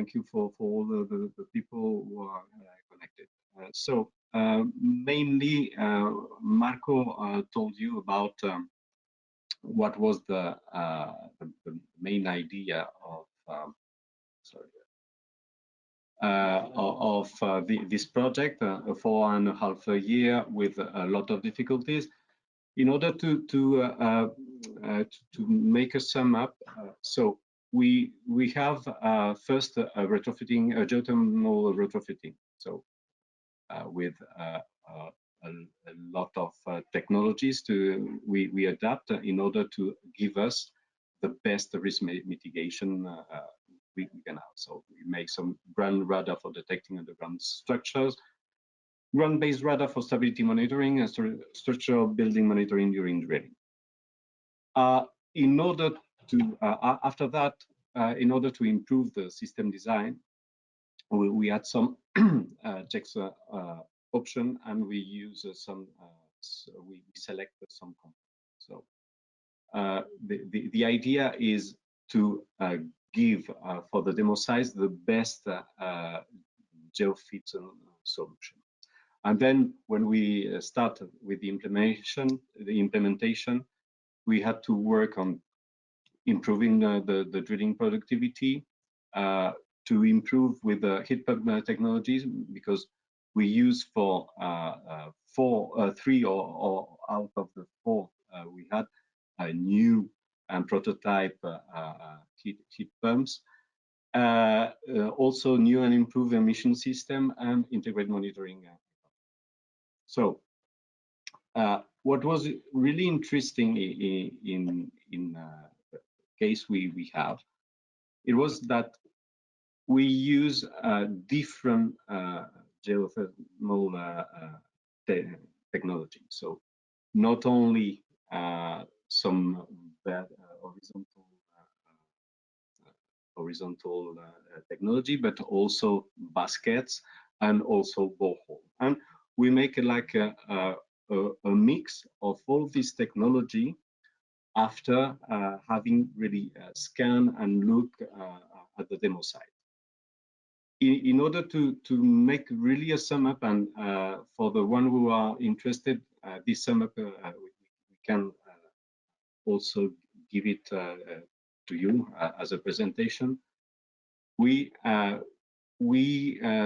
thank you for all the people who are connected. Mainly, Marco told you about what was the main idea of this project, 4.5 years with a lot of difficulties. In order to make a sum up, so we have first a retrofitting, a geothermal retrofitting. So with a lot of technologies we adapt in order to give us the best risk mitigation we can have. So we make some ground radar for detecting underground structures, ground-based radar for stability monitoring, and structural building monitoring during drilling. In order to after that, in order to improve the system design, we had some checks option, and we use some. We selected some components. So the idea is to give for the demo size the best GeoFit solution. And then when we started with the implementation, we had to work on improving the drilling productivity, to improve with the heat pump technologies, because we use for 3 or out of the 4 we had a new and prototype heat pumps. Also new and improved emission system and integrated monitoring. So what was really interesting in the case we have, it was that we use different geothermal technology. So not only some horizontal technology, but also baskets and also borehole. And we make it like a mix of all this technology after having really scanned and look at the demo site. In order to make really a sum up, and for the one who are interested, this sum up we can also give it to you as a presentation. We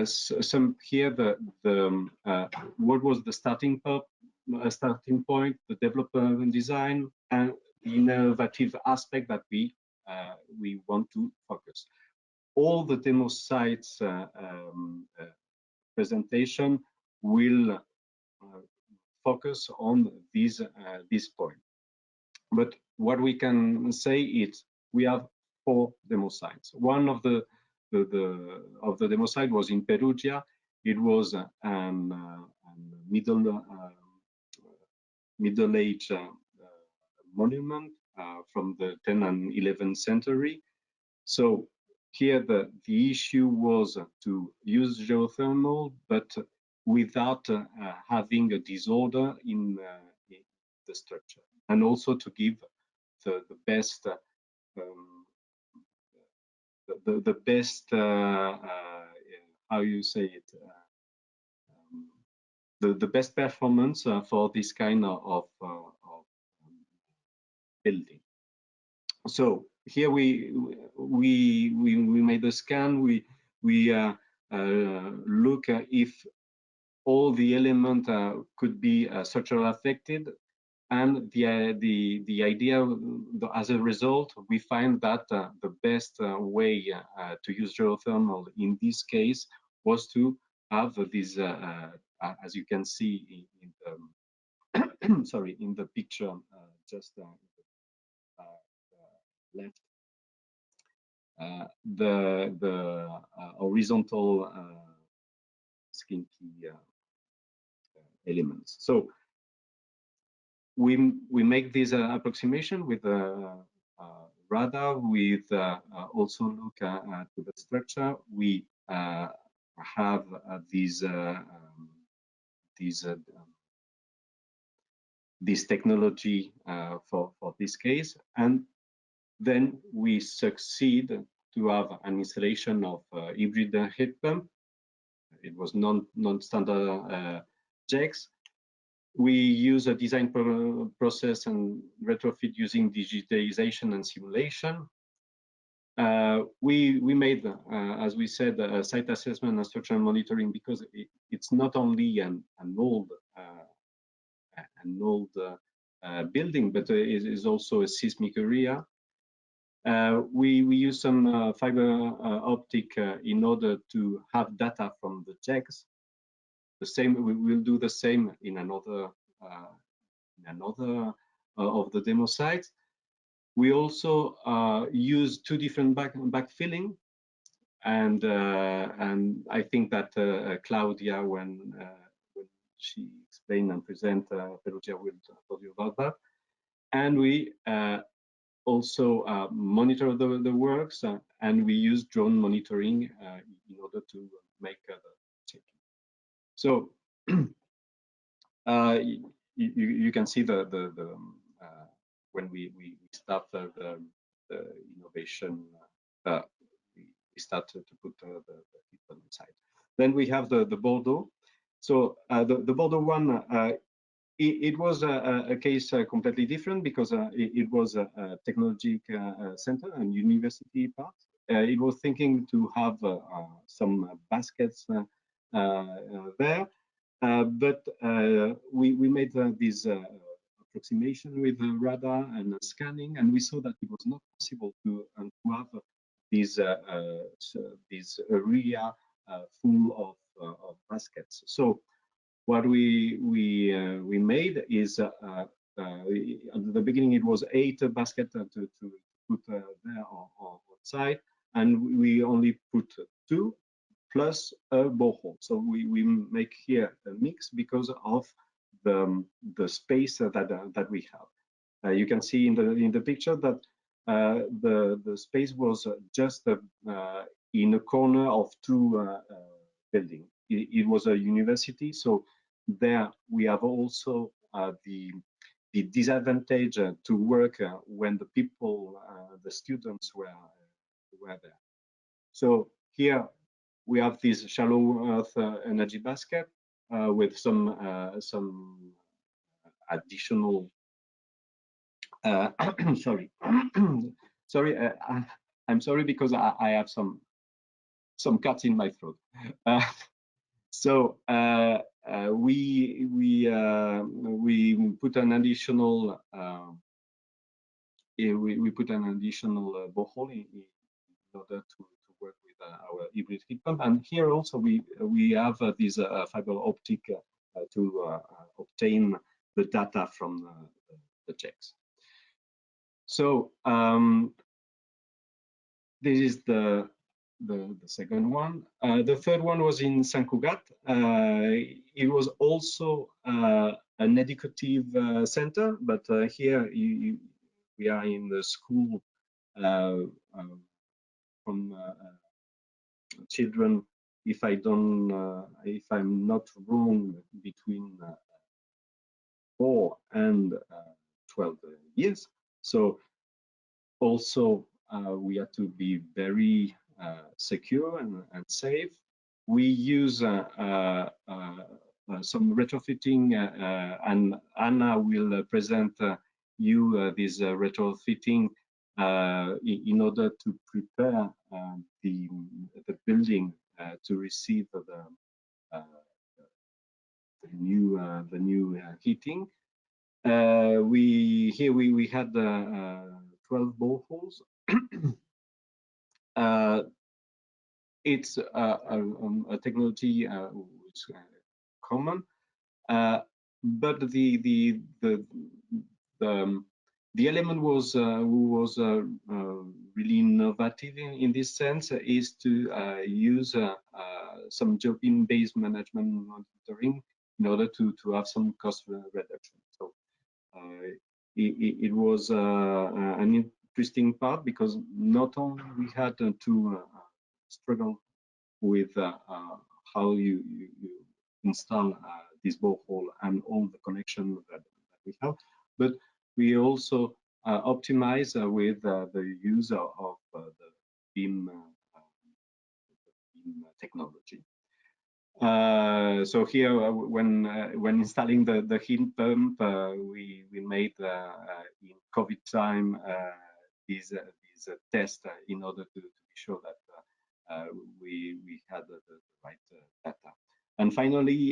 sum here the what was the starting point, the development and design, and the innovative aspect that we want to focus. All the demo sites presentation will focus on this point. But what we can say is we have 4 demo sites. One of the demo site was in Perugia. It was a Middle Age monument from the 10th and 11th century. So here the issue was to use geothermal, but without having a disorder in the structure, and also to give the best the best how you say it, the best performance for this kind of building. So here we made a scan. We look if all the elements could be structurally affected, and the idea, as a result, we find that the best way to use geothermal in this case was to have this, as you can see in the sorry, in the picture just left, the horizontal skinky elements. So we make this approximation with a radar, with also look at the structure. We have this technology for this case, and then we succeed to have an installation of hybrid heat pump. It was non-standard JECs. We use a design process and retrofit using digitalization and simulation. We made, as we said, a site assessment and structural monitoring because it's not only an old building, but it is also a seismic area. We use some fiber optic in order to have data from the JECs. The same, we will do the same in another of the demo sites. We also use two different backfilling, and I think that Claudia, when she explained and present, Perugia will tell you about that. And we also monitor the works, and we use drone monitoring in order to make the checking. So you can see when we start the innovation, we start to put the people inside. Then we have the Bordeaux. So the Bordeaux one, it was a case completely different because it was a technology center and university part. It was thinking to have some baskets there, but we made this approximation with radar and scanning, and we saw that it was not possible to have this area full of baskets. So what we made is at the beginning it was 8 baskets to put there on site, and we only put 2 plus a borehole. So we make here a mix because of the space that we have. You can see in the picture that the space was just in a corner of 2 buildings. It was a university, so there we have also the disadvantage to work when the people, the students were there. So here we have this shallow earth energy basket with some additional. Sorry, I'm sorry because I have some cuts in my throat. So we put an additional borehole in order to work with our hybrid heat pump, and here also we have this fiber optic to obtain the data from the JECs. So this is the second one. The third one was in Saint Cugat. It was also an educative center, but here we are in the school from children. If I'm not wrong, between 4 and 12 years. So also we have to be very secure and safe. We use some retrofitting, and Anna will present you this retrofitting in order to prepare the building to receive the new heating. We had 12 boreholes. It's a technology which is common, but the element was really innovative in this sense, is to use some GEOFIT-based management monitoring in order to have some cost reduction. So it was an interesting part because not only we had to struggle with how you install this borehole and all the connection that we have, but we also optimize with the use of the beam technology. So here, when installing the heat pump, we made in COVID time these tests in order to be sure that we had the right data. And finally,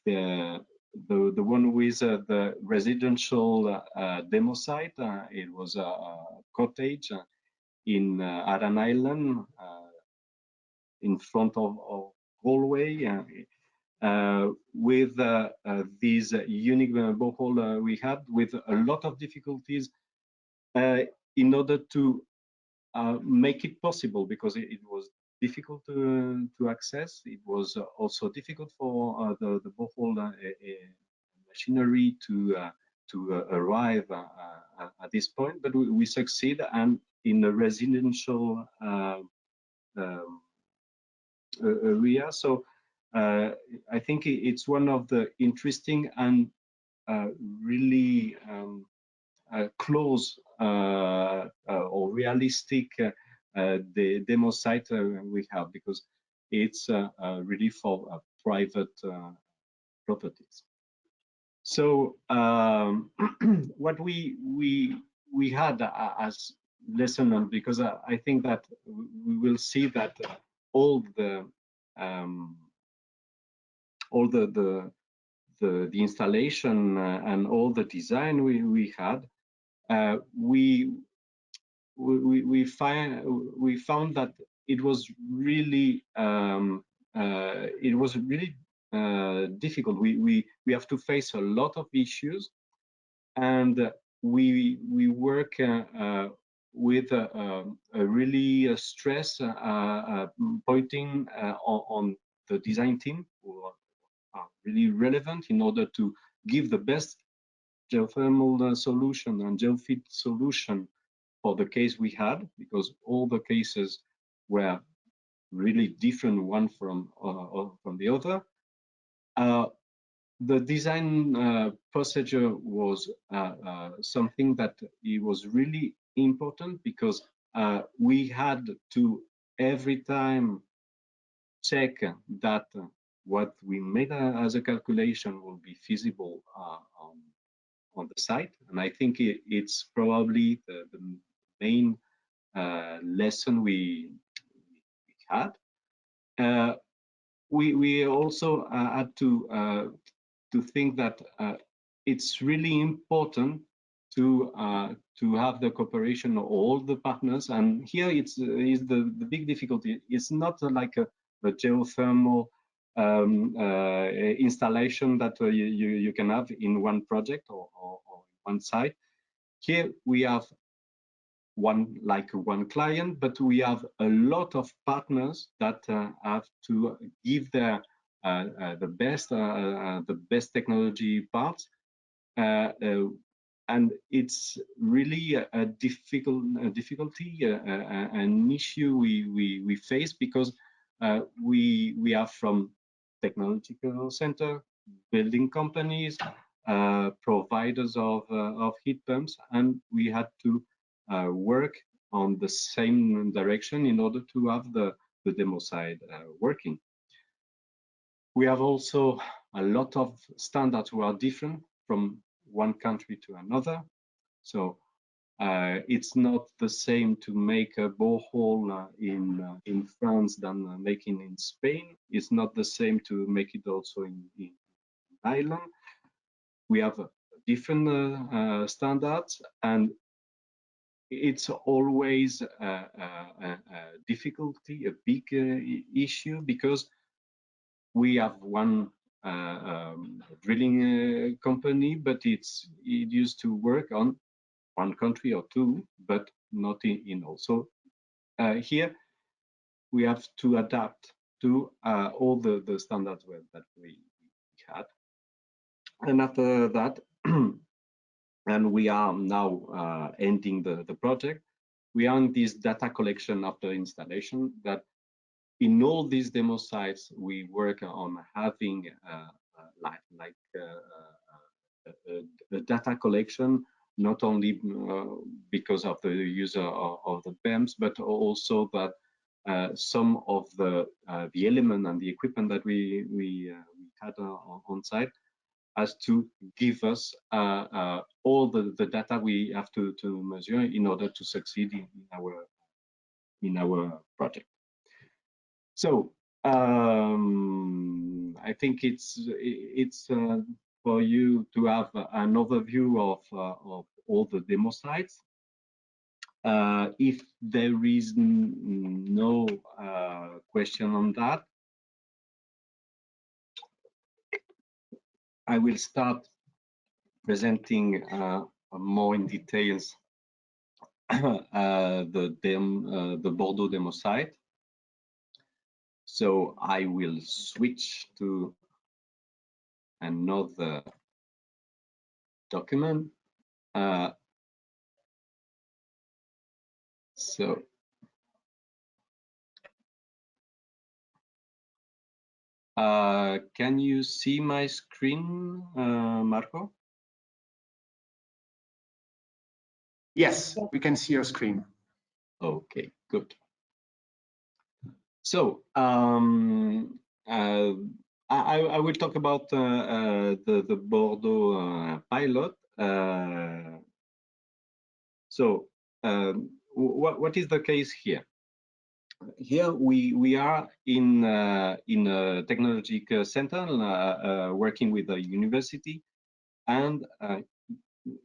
the one with the residential demo site, it was a cottage in Aran Island, in front of Galway, with these unique borehole we had, with a lot of difficulties in order to make it possible, because it was difficult to access. It was also difficult for the borehole machinery to arrive at this point, but we succeed, and in a residential area. So I think it's one of the interesting and really close or realistic the demo site we have, because it's really for private properties. So what we had as lesson learned, because I think that we will see that all the installation and all the design we had, we found that it was really difficult. We have to face a lot of issues, and we work with a really stress pointing on the design team, who are really relevant in order to give the best geothermal solution and GeoFit solution for the case we had, because all the cases were really different one from the other. The design procedure was something that it was really important, because we had to every time check that what we made as a calculation will be feasible on the site. And I think it's probably the main lesson we had. We also had to think that it's really important to have the cooperation of all the partners. And here is the big difficulty. It's not like a geothermal installation that you can have in one project or one site. Here we have one client, but we have a lot of partners that have to give their the best technology parts, and it's really a difficulty, an issue we face, because we are from technological center, building companies, providers of heat pumps, and we had to work on the same direction in order to have the demo side working. We have also a lot of standards who are different from one country to another. So it's not the same to make a borehole in France than making in Spain. It's not the same to make it also in Ireland. We have different standards, and it's always a difficulty, a big issue, because we have one drilling company, but it used to work on one country or two, but not in all. So here we have to adapt to all the standards that we had. And after that, and we are now ending the project, we are in this data collection after installation, that in all these demo sites, we work on having a data collection not only because of the use of the BEMS, but also that some of the element and the equipment that we had on site has to give us all the data we have to measure in order to succeed in our project. So I think it's for you to have an overview of all the demo sites. If there is no question on that, I will start presenting more in details the Bordeaux demo site. So I will switch to another document. Can you see my screen, Marco? Yes, we can see your screen. Okay, good. So I will talk about the Bordeaux pilot. So what is the case here? Here we are in a technological center working with a university, and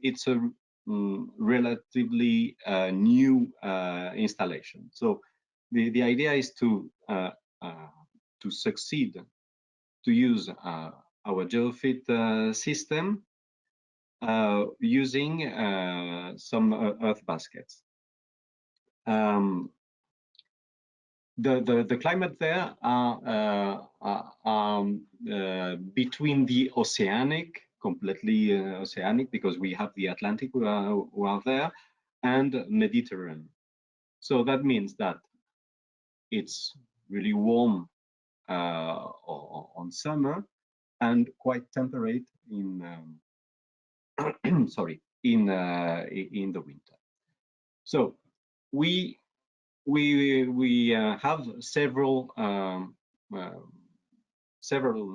it's a relatively new installation. So the idea is to succeed, to use our GEOFIT system using some earth baskets. The climate there are between the oceanic, completely oceanic, because we have the Atlantic who are there, and Mediterranean. So that means that it's really warm on summer and quite temperate in sorry, in the winter. So we have several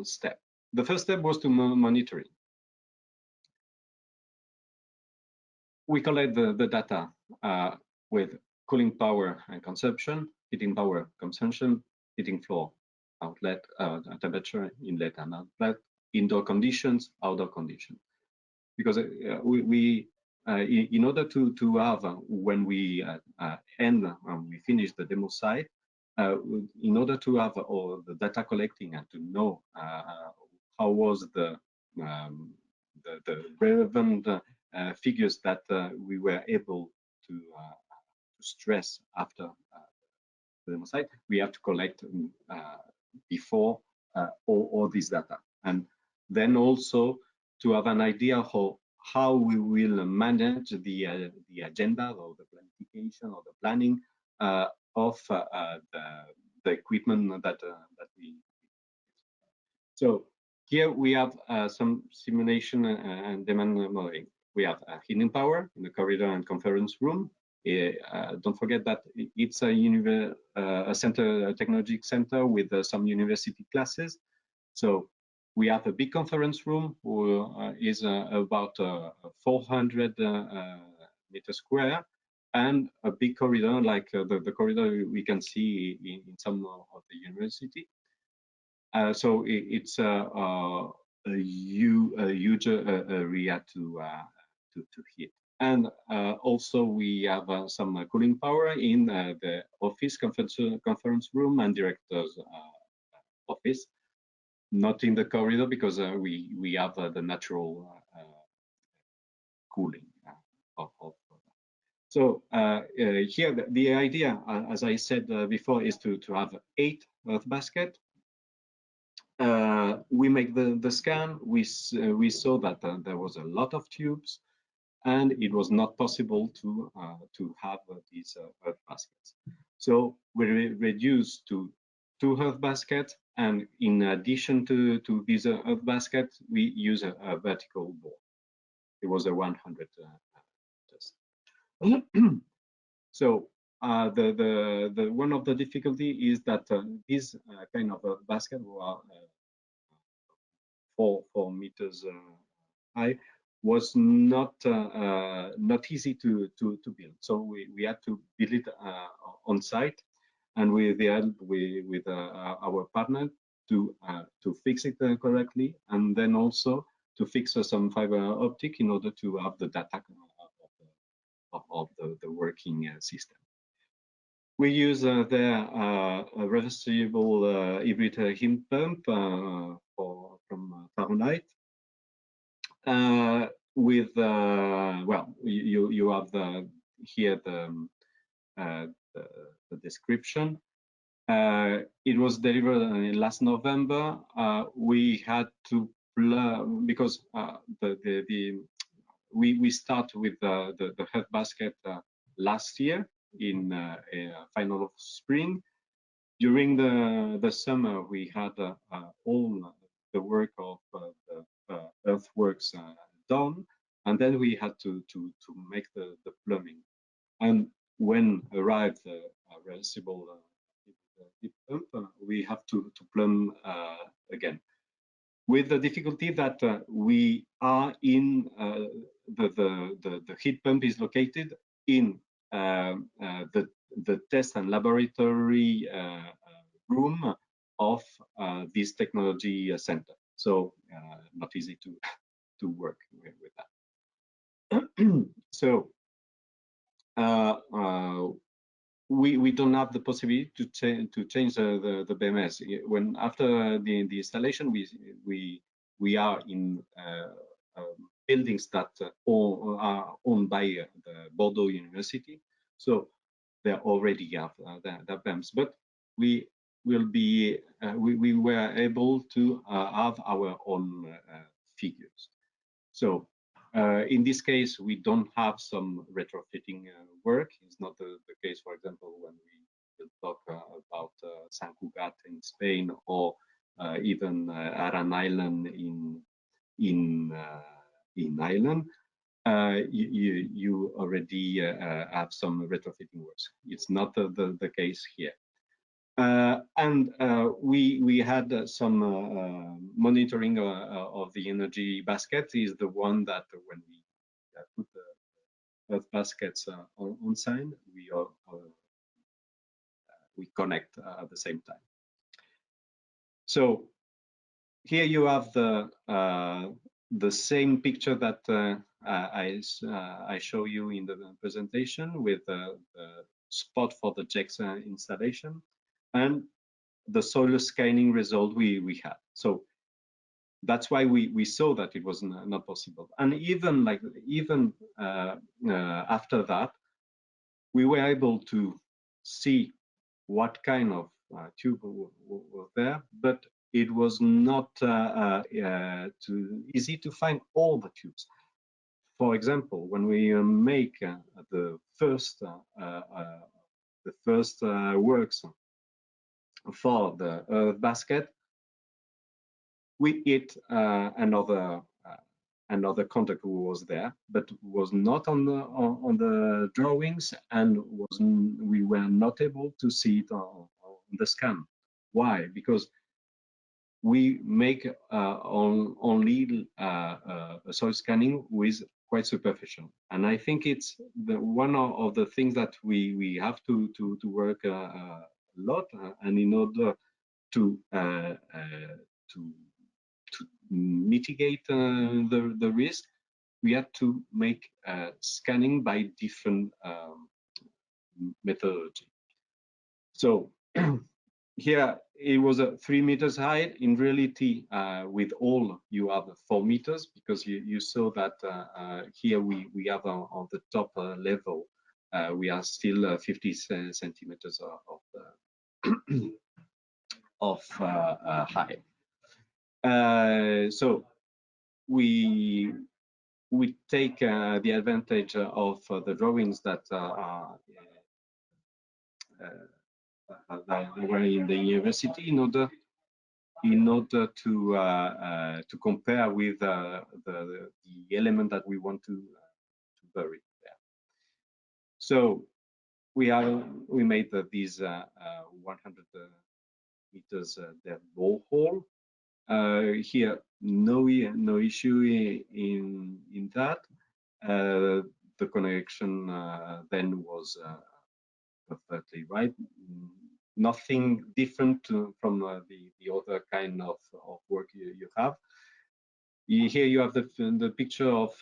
steps. The first step was to monitoring. We collect the data with cooling power and consumption, heating power consumption, heating floor outlet temperature, inlet and outlet, indoor conditions, outdoor conditions. Because in order to have when we we finish the demo site, in order to have all the data collecting and to know how was the relevant figures that we were able to stress after the demo site, we have to collect before all this data, and then also to have an idea of how we will manage the agenda or the planification or the planning of the equipment that we. So here we have some simulation and demand modeling. We have heating power in the corridor and conference room. Don't forget that it's a center, a technology center with some university classes. So we have a big conference room who is about 400 meters square, and a big corridor like the corridor we can see in some of the university. So it's a huge area to hit. And also we have some cooling power in the office conference room and director's office. Not in the corridor because we have the natural cooling of so here the idea, as I said before, is to have 8 earth baskets. We make the scan. We saw that there was a lot of tubes, and it was not possible to have these earth baskets. So we reduced to 2 earth baskets, and in addition to these earth baskets, we use a vertical bore. It was a 100 meters. So the one of the difficulty is that this kind of a basket were 4 meters high was not easy to build. So we had to build it on site, and with the help with our partner to fix it correctly, and then also to fix some fiber optic in order to have the data of the working system. We use there a reversible hybrid heat pump from Fahrenheit. With well, you have here the description. It was delivered last November. We had to because we start with the head basket last year in final of spring. During the summer, we had all the work of the earthworks done, and then we had to make the plumbing. And when arrived the reversible heat pump, we have to plumb again, with the difficulty that we are in the heat pump is located in the test and laboratory room of this technology center. So not easy to work with that. So we don't have the possibility to change the BMS. When after the installation, we are in buildings that are owned by the Bordeaux University, so they already have the BEMS. But we will be we were able to have our own figures. So in this case, we don't have some retrofitting work. It's not the case, for example, when we will talk about Sant Cugat in Spain, or even Aran Island in Ireland. You already have some retrofitting works. It's not the case here. And we had some monitoring of the energy basket. Is the one that when we put the earth baskets on site, we connect at the same time. So here you have the same picture that I show you in the presentation, with the spot for the JEX installation and the soil scanning result we had. So that's why we saw that it was not possible. And even after that, we were able to see what kind of tube was there, but it was not too easy to find all the tubes. For example, when we make the first works for the earth basket, we hit another contact who was there, but was not on the drawings, and we were not able to see it on the scan. Why? Because we make only soil scanning with quite superficial, and I think it's one of the things that we have to work a lot, and in order to mitigate the risk, we had to make scanning by different methodology. So here it was 3 meters high. In reality, with all you have 4 meters, because you saw that here we have on the top level, we are still 50 centimeters of height. So we take the advantage of the drawings that were in the university in order to compare with the element that we want to bury there. So we made these 100 meters depth borehole. Here, no issue in that. The connection then was perfectly right. Nothing different from the other kind of work you have. Here you have the picture of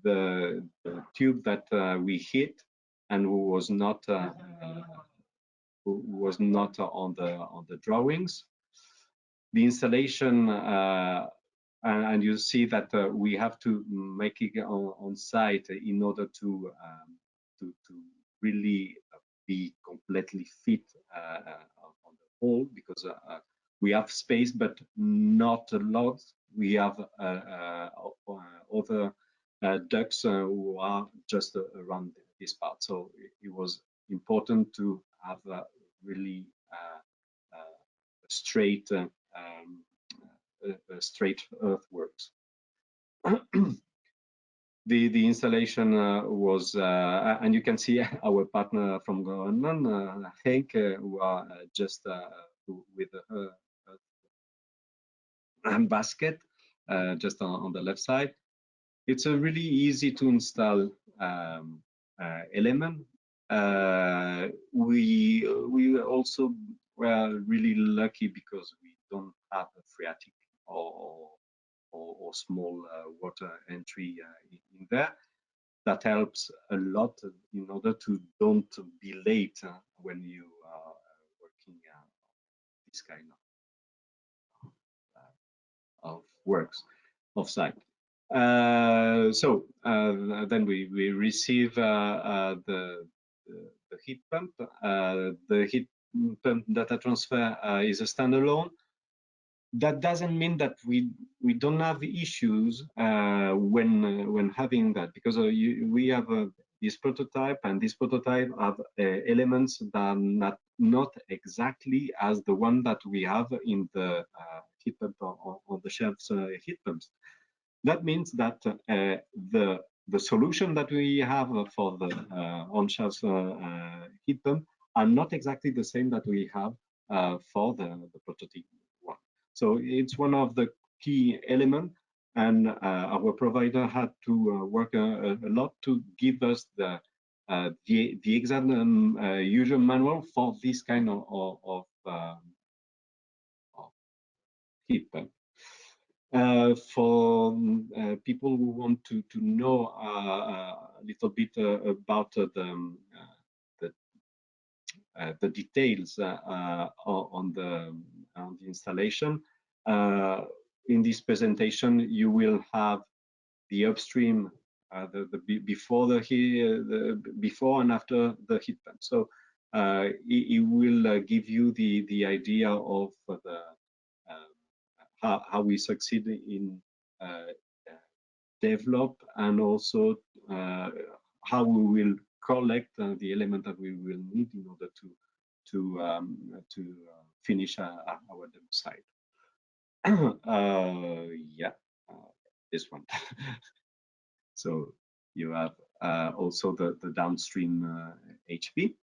the tube that we hit and who was not on the drawings. The installation, and you see that we have to make it on site in order to really be completely fit on the hole, because we have space but not a lot. We have other ducts who are just around this part, so it was important to have really straight earthworks. The installation was, and you can see our partner from Groningen, Henk, who are just with her basket just on the left side. It's a really easy to install element. We also were really lucky because we don't have a phreatic or small water entry in there. That helps a lot in order to don't be late when you are working this kind of works off-site. So then we receive the heat pump. The heat pump data transfer is a standalone. That doesn't mean that we don't have issues when having that, because we have this prototype, and this prototype have elements that are not exactly as the one that we have in the heat pump on the shelves heat pumps. That means that the solution that we have for the on-shelf heat pump are not exactly the same that we have for the prototype one. So it's one of the key elements, and our provider had to work a lot to give us the exact user manual for this kind of heat pump. For people who want to know a little bit about the details on the installation, in this presentation you will have the upstream, before before and after the heat pump. So it will give you the idea of how we succeed in develop, and also how we will collect the element that we will need in order to finish our demo site. Yeah, this one. So you have also the downstream HP.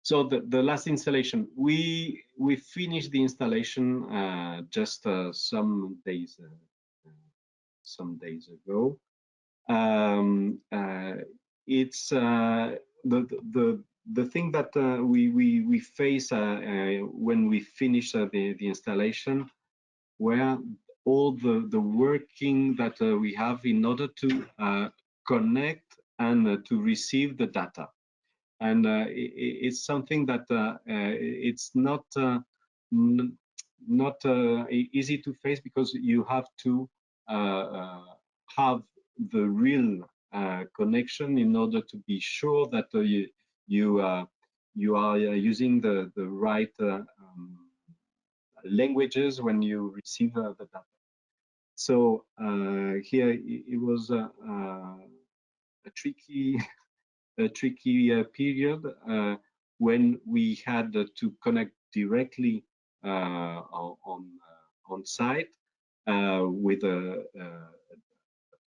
So the last installation, we finished the installation just some days ago. It's the thing that we face when we finish the installation, where all the working that we have in order to connect and to receive the data. And it's something that it's not easy to face, because you have to have the real connection in order to be sure that you are using the right languages when you receive the data. So here it was a tricky period when we had to connect directly on site with a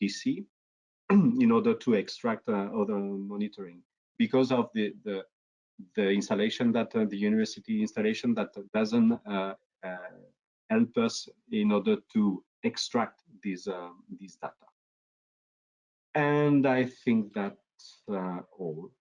PC, in order to extract other monitoring, because of the installation that the university installation that doesn't help us in order to extract these data. And I think that's all.